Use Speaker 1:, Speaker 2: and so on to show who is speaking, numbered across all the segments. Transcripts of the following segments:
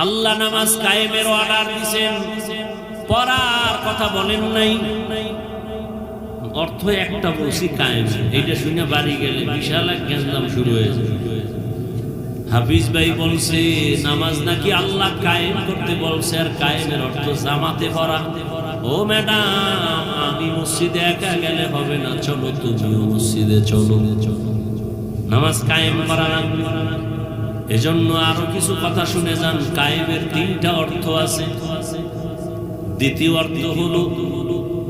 Speaker 1: আল্লাহ নামাজ কায়েমের অর্ডার দিয়েছেন, পড়ার কথা বলেন নাই। অর্থ একটা বলছি কায়েম, এইটা শুনে বাড়ি গেলে বিশাল এক গ্যাঞ্জাম শুরু হয়েছে। হাফিজ ভাই বলছে নামাজ নাকি আল্লাহ কায়েম করতে বলছে, আর কায়েমের অর্থ জামাতে পড়া। ও ম্যাডাম, আমি মসজিদে একা গেলে হবে না, চলো তুমিও মসজিদে চলো, নামাজ কায়েম করা লাগবে। এজন্য আরো কিছু কথা শুনে যান। কায়েমের তিনটা অর্থ আছে। দ্বিতীয় অর্থ হলো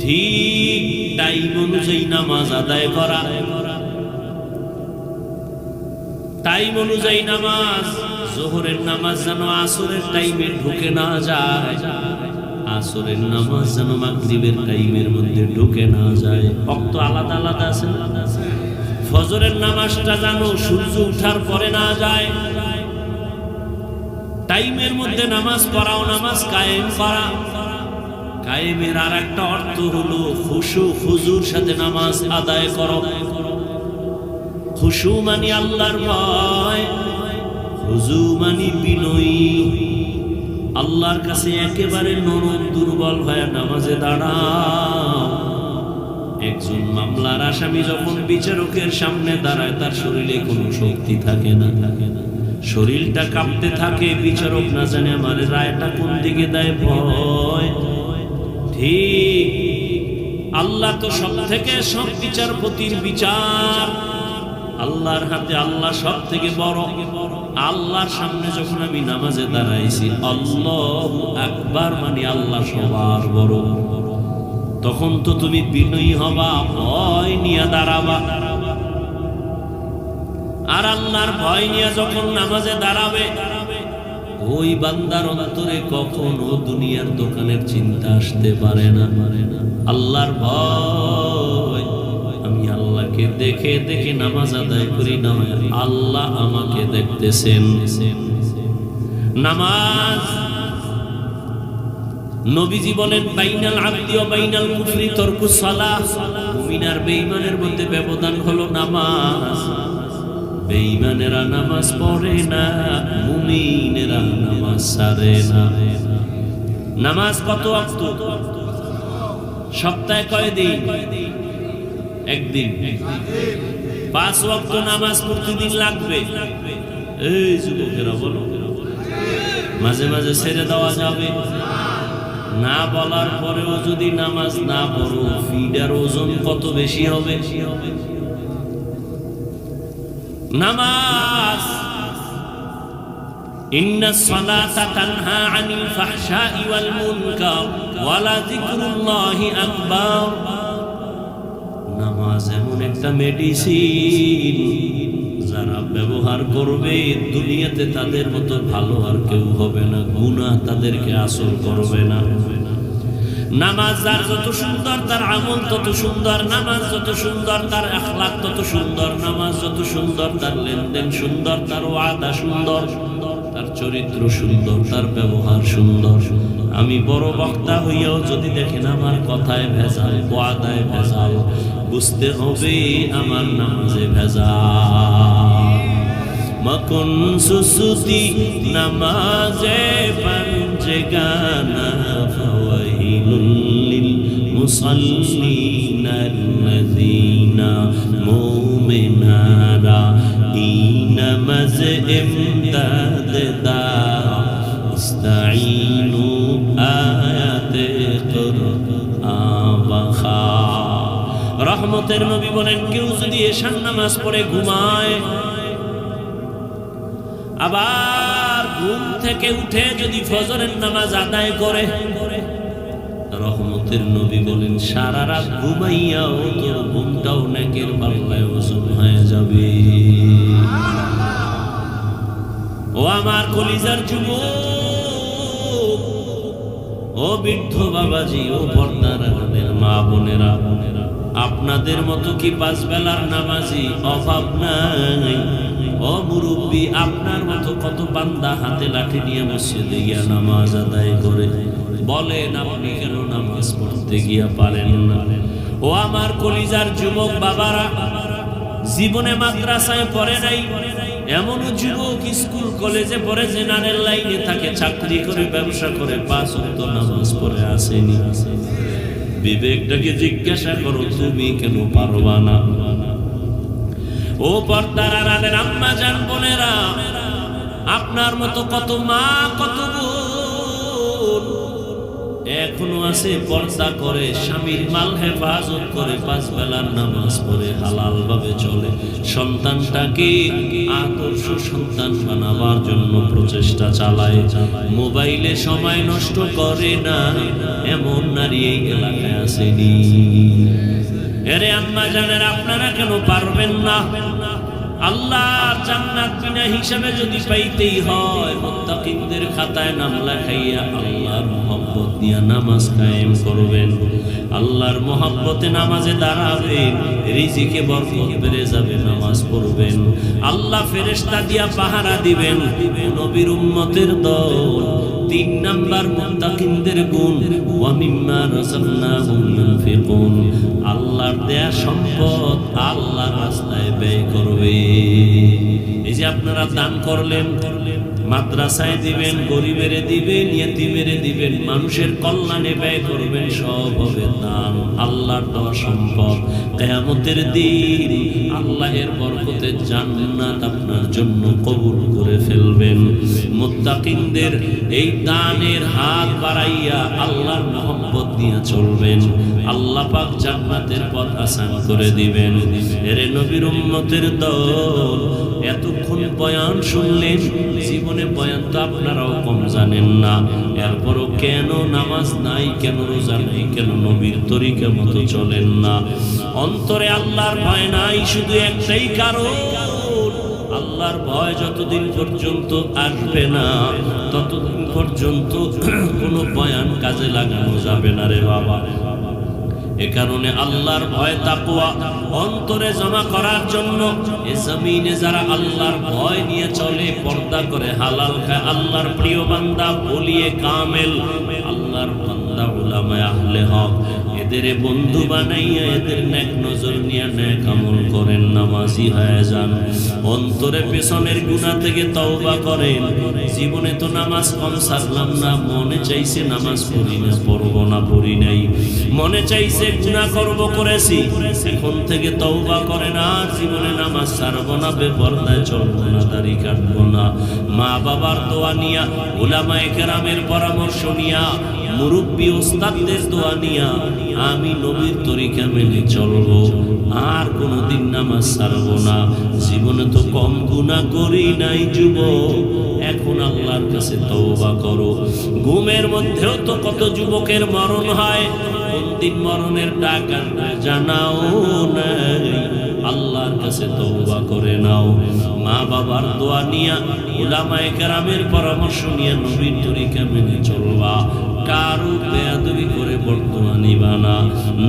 Speaker 1: ঠিক টাইম অনুযায়ী নামাজ আদায় করা। টাইম অনুযায়ী নামাজ, যোহরের নামাজ যেন আসরের টাইমে ঢুকে না যায়, আসরের নামাজ যেন মাগরিবের টাইমের মধ্যে ঢুকে না যায়। ওয়াক্ত আলাদা আলাদা আছে। ফজরের নামাজটা যেন সূর্য ওঠার পরে না যায়। টাইমের মধ্যে নামাজ পড়াও, নামাজ কায়েম করা। কায়েমের আর একটা অর্থ হলো খুশু খুজুর সাথে নামাজ আদায় করো। খুশু মানি আল্লাহর ভয়, খুজু মানি বিনয়ী। আল্লাহর কাছে একেবারে নরম দুর্বল হয়ে নামাজে দাঁড়াও। একজন মামলার আসামি যখন বিচারকের সামনে দাঁড়ায়, তার শরীরে কোনো শক্তি থাকে না, শরীরটা কাঁপতে থাকে। বিচারক না জানে আমার রায়টা কোন দিকে দেয়, ভয়। ঠিক আল্লাহ তো সব থেকে সব বিচারপতির বিচার আল্লাহর হাতে, আল্লাহ সব থেকে বড়। আল্লাহর সামনে যখন আমি নামাজে দাঁড়াইছি, আল্লাহু আকবার মানে আল্লাহ সবার বড়, তখন তো তুমি বিনয়ী হবা, ভয় নিয়ে দাঁড়াবা। আর আল্লাহর ভয় নিয়ে যখন নামাজে দাঁড়াবে, ওই বান্দার অন্তরে কখনো দুনিয়ার দোকানের চিন্তা আসতে পারে না। আল্লাহর ভয়, আমি আল্লাহকে দেখে দেখে নামাজ আদায় করি না, আল্লাহ আমাকে দেখতেছেন। নামাজ নবীজি বলেন বাইনাল আবদি ওয়া বাইনাল কুফরি তারকুস সালাহ। মুমিন আর বেঈমানের মধ্যে ব্যবধান হলো নামাজ। বেঈমানেরা নামাজ পড়ে না, মুমিনেরা নামাজ ছাড়ে না। নামাজ কত ওয়াক্ত? সপ্তাহে কয় দিন? একদিন। 5 ওয়াক্ত নামাজ প্রতিদিন লাগবে। এই যুবকেরা বলো, মাঝে মাঝে ছেড়ে দেওয়া যাবে না? বলার পরেও যদি নামাজ না পড়ো, ফিডার ওজন কত বেশি হবে? নামাজ ইন্নাস সালাতা তানহা আনিল ফাহশাই ওয়াল মুনকার ওয়া লাযিকরুল্লাহি আকবার। নামাজ এমন একটা মেডিসিন, যারা ব্যবহার করবে দুনিয়াতে তাদের মতো ভালো আর কেউ হবে না, গুনাহ তাদেরকে আসর করবে না। নামাজ যার যত সুন্দর, তার আমল তত সুন্দর। নামাজ যত সুন্দর, তার আখলাক তত সুন্দর। নামাজ যত সুন্দর, তার লেনদেন সুন্দর, তার ওয়াদা সুন্দর, তার চরিত্র সুন্দর, তার ব্যবহার সুন্দর। আমি বড় বক্তা হইয়াও যদি দেখেন আমার কথায় ভেজাল, ওয়াদায় ভেজাল, বুঝতে হবে আমার নামাজে ভেজাল। মকুন সুসুতি নামাজে পাঞ্জেগানা ফাওয়াইলুল লিল মুসাল্লিনা আল্লাযীনা মুমিনারা নামাজ ইমদাদ দা ইস্তাঈনু আয়াতে কুরআন ওয়া রহমতের নবী বলেন, কেউ যদি এশার নামাজ পড়ে ঘুমায়, আবার ঘুম থেকে উঠে যদি ফজরের নামাজ আদায় করে, রহমতের নবী বলেন সারা রাত ঘুমাইয়াও তোর ঘুমটাও নেকের পাল্লায় ওজন হয়ে যাবে। ও আমার কলিজার যুবক, ও বৃদ্ধ বাবাজি, ও পর্দার আড়ালের মা বোনেরা, আপনাদের মতো কি 5 বেলার নামাজি অভাব নাই? ও মুরব্বী, আপনার মতো কত বান্দা হাতে লাঠি নিয়ে মসজিদে গিয়া নামাজ আদায় করে, বলেন আপনি কেন নামাজ পড়তে গিয়া পারেন না? ও আমার কলিজার যুবক বাবারা, জীবনে মাদ্রাসায় পড়ে নাই, এমনও যুবক স্কুল কলেজে পড়ে, জেনারেল লাইনে থাকে, চাকরি করে, ব্যবসা করে, 5 ওয়াক্ত নামাজ পড়ে আসেনি। বিবেকটাকে জিজ্ঞাসা করো, তুমি কেন পারবা না? ও পর্দার আড়ালের আম্মা জান বোনেরা, আপনার মতো কত মা, কত বোন এখনো আছে পর্দা করে, স্বামীর মাল হেফাজত করে, 5 বেলার নামাজ পড়ে হালাল ভাবে চলে, সন্তানটাকে আদর্শ সন্তান বানাবার জন্য প্রচেষ্টা চালায়, মোবাইলে সময় নষ্ট করে না, এমন নারী এই এলাকায় আসেনি। এরে আম্মা জানেন, আপনারা কেন পারবেন না? আল্লাহর জান্নাত বিনা হিসাবে যদি পাইতেই হয়, মুত্তাকিনদের খাতায় নাম লেখাইয়া আল্লাহর মহব্বত দিয়া নামাজ কায়েম করবেন, আল্লাহর মহব্বতে নামাজে দাঁড়াবেন, রিজিকে বরকত বেড়ে যাবে, নামাজ পড়বেন, আল্লাহ ফেরেশতা দিয়া পাহারা দিবেন। নবীর উম্মতের দল 3 নাম্বার মুত্তাকিনদের গুণ, ওয়া মিম্মা রাযাকনাহুম ইউনফিকুন, আল্লাহর দেয়া সম্পদ আল্লাহর রাস্তায় ব্যয় করবে। এই যে আপনারা দান করলেন, মাদ্রাসায় দিবেন, গরিবের দিবেন, ইয়েতিমের দিবেন, মানুষের কল্যাণে ব্যয় করবেন, সব হবে দান, আল্লাহর দেওয়া সম্পদ। কিয়ামতের দিন আল্লাহের বরকতে জান্নাত আপনার জন্য কবুল করে ফেলবেন। মুত্তাকিনদের এই দানের হাত বাড়াইয়া আল্লাহর মহব্বত নিয়ে চলবেন, আল্লাহ পাক জান্নাতের পথ আসান করে দিবেন। এরে নবীর উম্মতের দল, এতক্ষণ বয়ান শুনলেন, জীবনে বয়ান তো আপনারাও কম জানেন না, এরপরও কেন নামাজ নাই, কেন রোজা নাই, কেন নবীর তরিকা মতো চলেন না? অন্তরে আল্লাহর ভয় নাই, শুধু একটাই কারণ, আল্লাহর ভয় যতদিন পর্যন্ত আসবে না, ততদিন পর্যন্ত কোনো বয়ান কাজে লাগানো যাবে না রে বাবা। এ কারণে আল্লাহর ভয় তাকওয়া অন্তরে জমা করার জন্য এ জমিনে যারা আল্লাহর ভয় নিয়ে চলে, পর্দা করে, হালাল খায়, আল্লাহর প্রিয় বান্দা, বলিয়ে কামেল, আল্লাহর বান্দা, উলামায়ে আহলে হক, এদের বন্ধু বানাইয়া এদের নেক নজর নিয়ে নেক আমল করেন, নামাজি হয়ে যান, অন্তরে পেছনের গুনাহ থেকে তওবা করেন। জীবনে তো নামাজ কম ছাড়লাম না, মনে চাইছে নামাজ পড়ি না, পড়বো না, পড়ি নাই, মনে চাইছে গুনাহ করব, করেছি, এখন থেকে তওবা করেন, আর জীবনে নামাজ ছাড়বো না, বেপরদায় চলবো না, দাড়ি কাটবো না, মা বাবার দোয়া নিয়া, উলামায়ে কেরামের পরামর্শ নিয়া, মুরব্বী ওস্তাদদের দোয়া নিয়া আমি নবীর তরিকা মেনে চলবো, আর কোনোদিন নামাজ ছাড়বো না। জীবনে তো কম গুনাহ করি নাই যুবক, এখন আল্লাহর কাছে তওবা করো। ঘুমের মধ্যেও তো কত যুবকের মরণ হয়, কোন দিন মরণের ডাক জানাও নাই, আল্লাহর কাছে তওবা করে নাও, মা বাবার দোয়া নিয়া, উলামায়ে কেরামের পরামর্শ নিয়ে নবীর তরিকা মেনে চলবা, কারো বেয়াদবি করে বর্তমান নিবা না,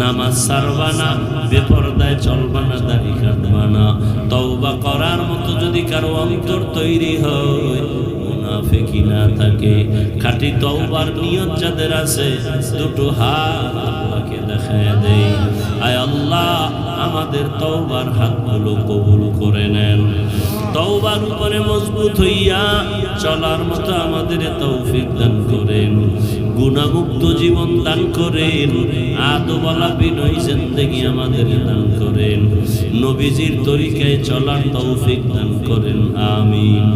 Speaker 1: নামাজ ছাড়বা না, বেপরদায় চলবা না, দাড়ি কাটবা না। তওবা করার মতো যদি কারো অন্তর তৈরি হয়, মুনাফিকি না থাকে, খাঁটি তওবার নিয়ত যাদের আছে, দুটো হাত আল্লাহকে দেখায় দেই, আয় আল্লাহ আমাদের তওবার হাতগুলো কবুল করে নেন, তওবার উপরে মজবুত হইয়া চলার মতো আমাদের তৌফিক দান করেন, গুনাহমুক্ত জীবন দান করেন, আদবওয়ালা বিনয়ী জিন্দেগি আমাদের দান করেন, নবীজির তরিকায় চলার তৌফিক দান করেন, আমিন।